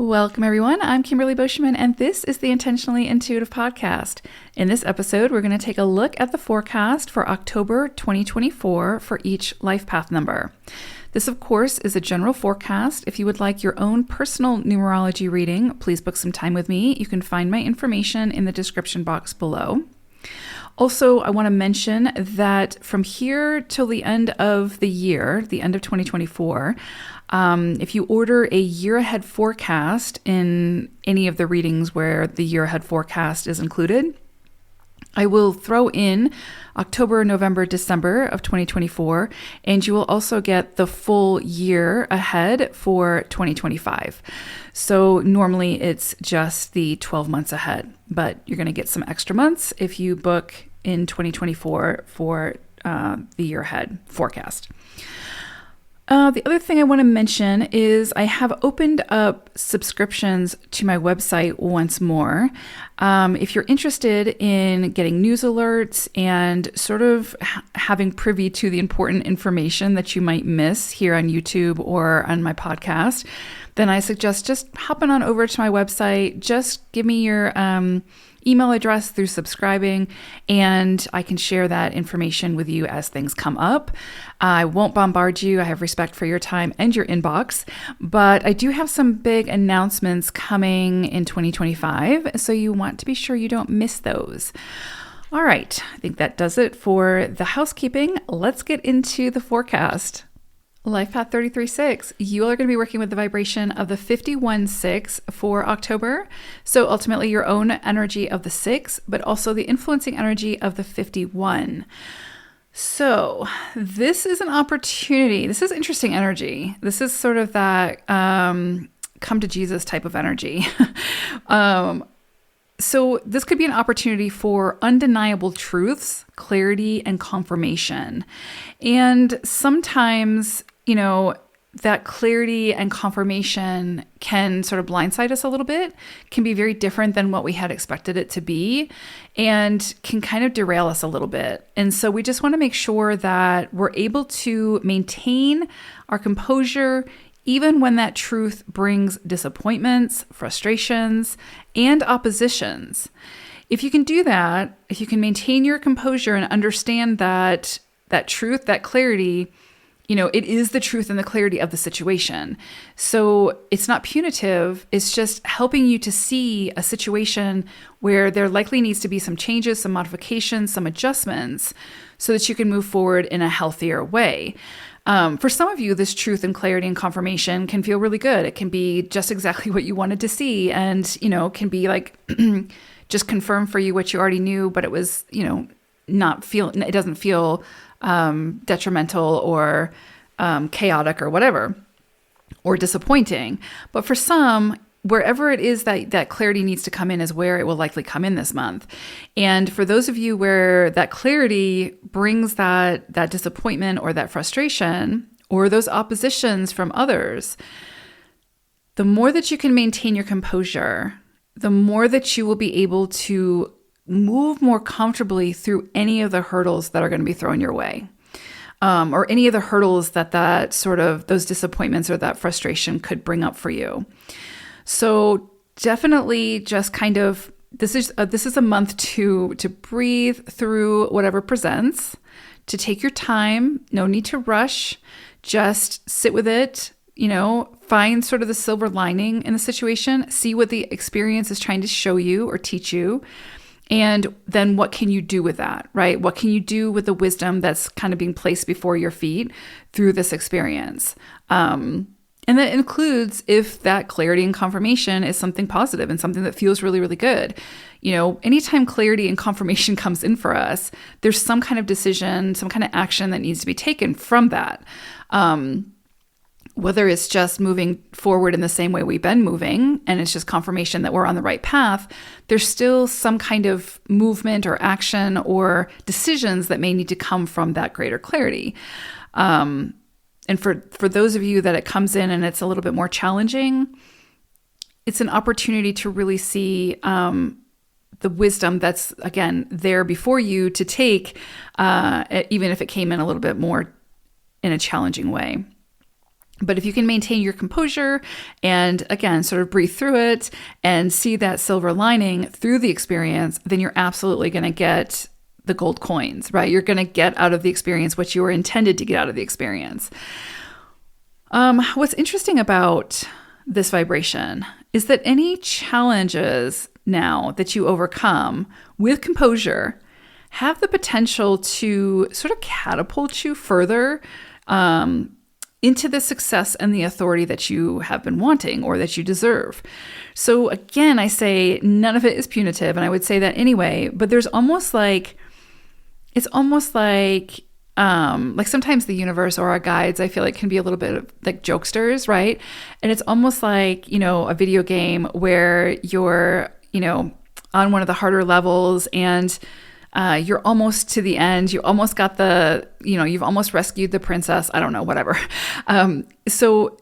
Welcome, everyone. I'm Kimberly Boschman, and this is the Intentionally Intuitive Podcast. In this episode, we're going to take a look at the forecast for October 2024 for each life path number. This, of course, is a general forecast. If you would like your own personal numerology reading, please book some time with me. You can find my information in the description box below. Also, I want to mention that from here till the end of the year, the end of 2024, if you order a year ahead forecast in any of the readings where the year ahead forecast is included, I will throw in October, November, December of 2024, and you will also get the full year ahead for 2025. So normally it's just the 12 months ahead, but you're going to get some extra months if you book in 2024 for the year ahead forecast. The other thing I want to mention is I have opened up subscriptions to my website once more. If you're interested in getting news alerts and sort of having privy to the important information that you might miss here on YouTube or on my podcast, then I suggest just hopping on over to my website. Just give me your email address through subscribing, and I can share that information with you as things come up. I won't bombard you. I have respect for your time and your inbox, but I do have some big announcements coming in 2025, so you want to be sure you don't miss those. All right, I think that does it for the housekeeping. Let's get into the forecast. Life Path 33-6, you are going to be working with the vibration of the 51-6 for October. So ultimately your own energy of the 6, but also the influencing energy of the 51. So this is an opportunity. This is interesting energy. This is sort of that come to Jesus type of energy. So this could be an opportunity for undeniable truths, clarity, and confirmation. And sometimes, that clarity and confirmation can sort of blindside us a little bit, can be very different than what we had expected it to be, and can kind of derail us a little bit. And so we just want to make sure that we're able to maintain our composure even when that truth brings disappointments, frustrations, and oppositions. If you can do that, if you can maintain your composure and understand that truth, that clarity, it is the truth and the clarity of the situation. So it's not punitive. It's just helping you to see a situation where there likely needs to be some changes, some modifications, some adjustments so that you can move forward in a healthier way. For some of you, this truth and clarity and confirmation can feel really good. It can be just exactly what you wanted to see, and, can be like just confirm for you what you already knew, but it was, it doesn't feel detrimental or chaotic or whatever, or disappointing. But for some, wherever it is that clarity needs to come in is where it will likely come in this month. And for those of you where that clarity brings that disappointment or that frustration or those oppositions from others, the more that you can maintain your composure, the more that you will be able to move more comfortably through any of the hurdles that are going to be thrown your way. Or any of the hurdles that sort of those disappointments or that frustration could bring up for you. So definitely just kind of, this is a month to breathe through whatever presents, to take your time, no need to rush, just sit with it, find sort of the silver lining in the situation, see what the experience is trying to show you or teach you. And then what can you do with that, right? What can you do with the wisdom that's kind of being placed before your feet through this experience? And that includes if that clarity and confirmation is something positive and something that feels really, really good. Anytime clarity and confirmation comes in for us, there's some kind of decision, some kind of action that needs to be taken from that. Whether it's just moving forward in the same way we've been moving, and it's just confirmation that we're on the right path, there's still some kind of movement or action or decisions that may need to come from that greater clarity. And for those of you that it comes in and it's a little bit more challenging, it's an opportunity to really see the wisdom that's, again, there before you to take, even if it came in a little bit more in a challenging way. But if you can maintain your composure and, again, sort of breathe through it and see that silver lining through the experience, then you're absolutely going to get the gold coins, right? You're going to get out of the experience what you were intended to get out of the experience. What's interesting about this vibration is that any challenges now that you overcome with composure have the potential to sort of catapult you further into the success and the authority that you have been wanting or that you deserve. So again, I say none of it is punitive, and I would say that anyway, but there's almost like, it's almost like sometimes the universe or our guides, I feel like, can be a little bit of like jokesters, right? And it's almost like, a video game where you're, on one of the harder levels and you're almost to the end. You almost got you've almost rescued the princess. I don't know, whatever. So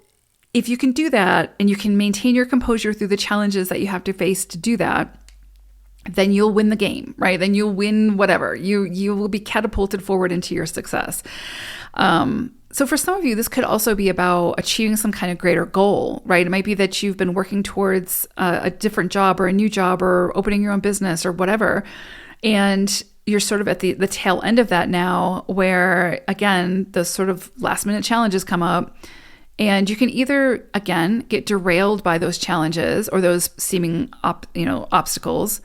if you can do that and you can maintain your composure through the challenges that you have to face to do that, then you'll win the game, right? Then you'll win whatever. You will be catapulted forward into your success. So for some of you, this could also be about achieving some kind of greater goal, right? It might be that you've been working towards a different job or a new job or opening your own business or whatever. And you're sort of at the tail end of that now, where, again, those sort of last minute challenges come up. And you can either, again, get derailed by those challenges or those seeming obstacles,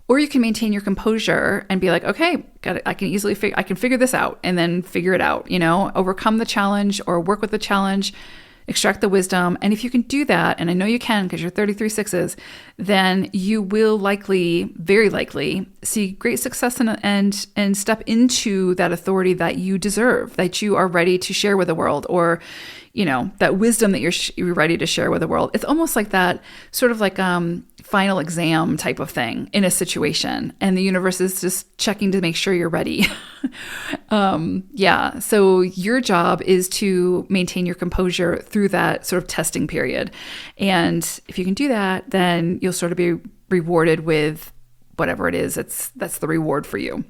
or you can maintain your composure and be like, okay, I can figure this out, and then figure it out, overcome the challenge or work with the challenge, extract the wisdom. And if you can do that, and I know you can because you're 33 sixes, then you will very likely see great success and step into that authority that you deserve, that you are ready to share with the world, or, that wisdom that you're ready to share with the world. It's almost like that sort of like final exam type of thing in a situation, and the universe is just checking to make sure you're ready. So your job is to maintain your composure through that sort of testing period. And if you can do that, then you'll sort of be rewarded with whatever it is that's the reward for you.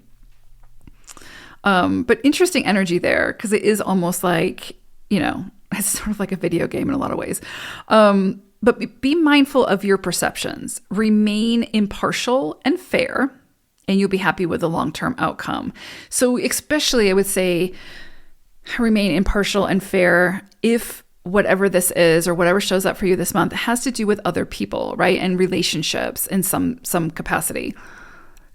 But interesting energy there, because it is almost like, it's sort of like a video game in a lot of ways. But be mindful of your perceptions. Remain impartial and fair, and you'll be happy with the long-term outcome. So especially, I would say, remain impartial and fair if whatever this is or whatever shows up for you this month has to do with other people, right? And relationships in some capacity.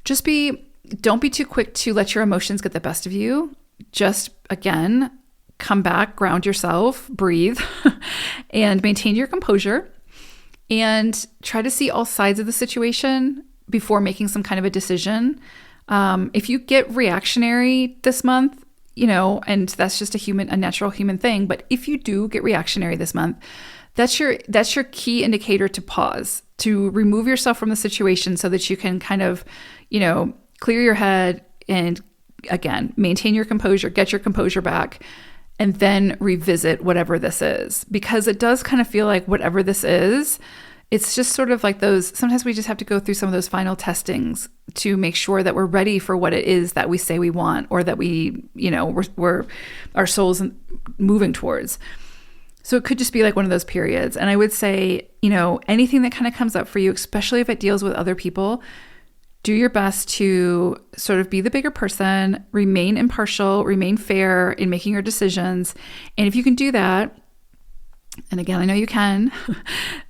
Don't be too quick to let your emotions get the best of you. Just, again, come back, ground yourself, breathe, and maintain your composure. And try to see all sides of the situation before making some kind of a decision. If you get reactionary this month, and that's just a natural human thing. But if you do get reactionary this month, that's your key indicator to pause, to remove yourself from the situation so that you can kind of, clear your head and, again, maintain your composure, get your composure back, and then revisit whatever this is. Because it does kind of feel like whatever this is, it's just sort of like those, sometimes we just have to go through some of those final testings to make sure that we're ready for what it is that we say we want, or that we're our soul's moving towards. So it could just be like one of those periods. And I would say, anything that kind of comes up for you, especially if it deals with other people, do your best to sort of be the bigger person, remain impartial, remain fair in making your decisions. And if you can do that, and again, I know you can,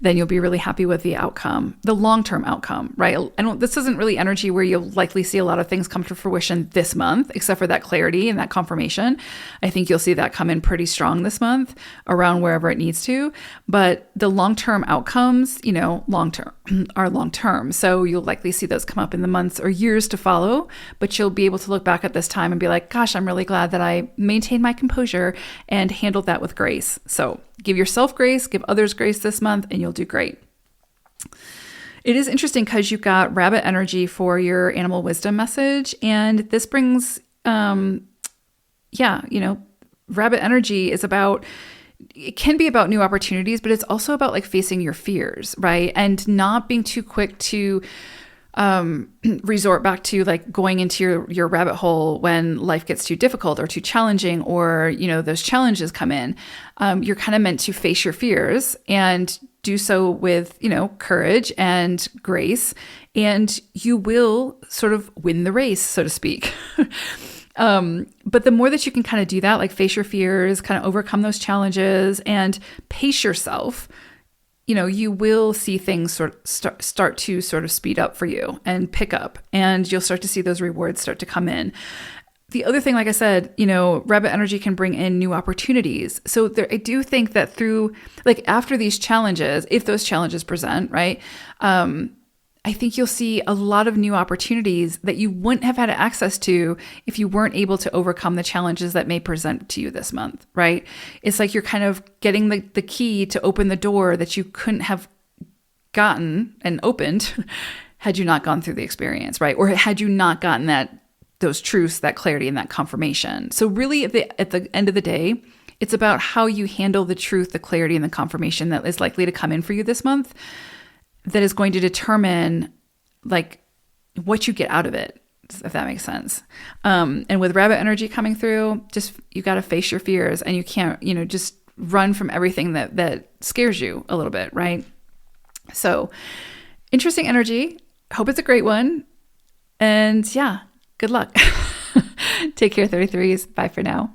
then you'll be really happy with the outcome, the long-term outcome, right? This isn't really energy where you'll likely see a lot of things come to fruition this month, except for that clarity and that confirmation. I think you'll see that come in pretty strong this month around wherever it needs to. But the long-term outcomes, long-term are long-term. So you'll likely see those come up in the months or years to follow, but you'll be able to look back at this time and be like, gosh, I'm really glad that I maintained my composure and handled that with grace. So give yourself grace, give others grace this month, and you'll do great. It is interesting because you've got rabbit energy for your animal wisdom message. And this brings, rabbit energy is about, it can be about new opportunities, but it's also about like facing your fears, right? And not being too quick to resort back to like going into your rabbit hole when life gets too difficult or too challenging, or, those challenges come in. You're kind of meant to face your fears and do so with, courage and grace, and you will sort of win the race, so to speak. But the more that you can kind of do that, like face your fears, kind of overcome those challenges and pace yourself, you will see things start to sort of speed up for you and pick up, and you'll start to see those rewards start to come in. The other thing, like I said, rabbit energy can bring in new opportunities. So I do think that through, like, after these challenges, if those challenges present, right, I think you'll see a lot of new opportunities that you wouldn't have had access to if you weren't able to overcome the challenges that may present to you this month, right? It's like you're kind of getting the key to open the door that you couldn't have gotten and opened had you not gone through the experience, right? Or had you not gotten those truths, that clarity, and that confirmation. So really, at the end of the day, it's about how you handle the truth, the clarity, and the confirmation that is likely to come in for you this month, that is going to determine like what you get out of it, if that makes sense. And with rabbit energy coming through, just, you got to face your fears, and you can't, just run from everything that scares you a little bit, right? So interesting energy. Hope it's a great one. And yeah, good luck. Take care, 33s. Bye for now.